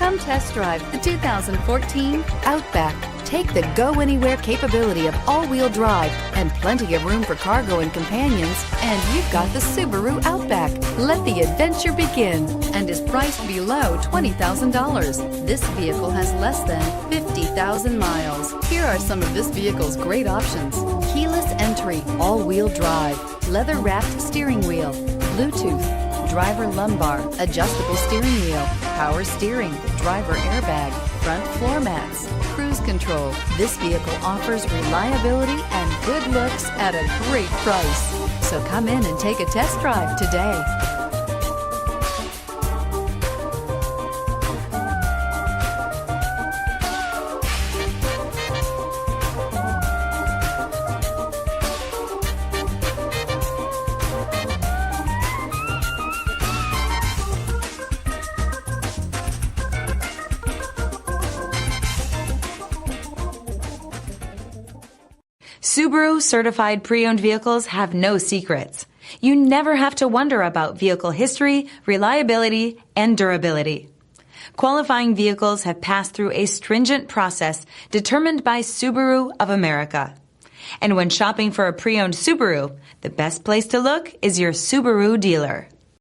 Come test drive the 2014 Outback. Take the go-anywhere capability of all-wheel drive and plenty of room for cargo and companions, and you've got the Subaru Outback. Let the adventure begin, and is priced below $20,000. This vehicle has less than 50,000 miles. Here are some of this vehicle's great options: keyless entry, all-wheel drive, leather-wrapped steering wheel, Bluetooth, driver lumbar, adjustable steering wheel, power steering, driver airbag, front floor mats, cruise control. This vehicle offers reliability and good looks at a great price. So come in and take a test drive today. Subaru certified pre-owned vehicles have no secrets. You never have to wonder about vehicle history, reliability, and durability. Qualifying vehicles have passed through a stringent process determined by Subaru of America. And when shopping for a pre-owned Subaru, the best place to look is your Subaru dealer.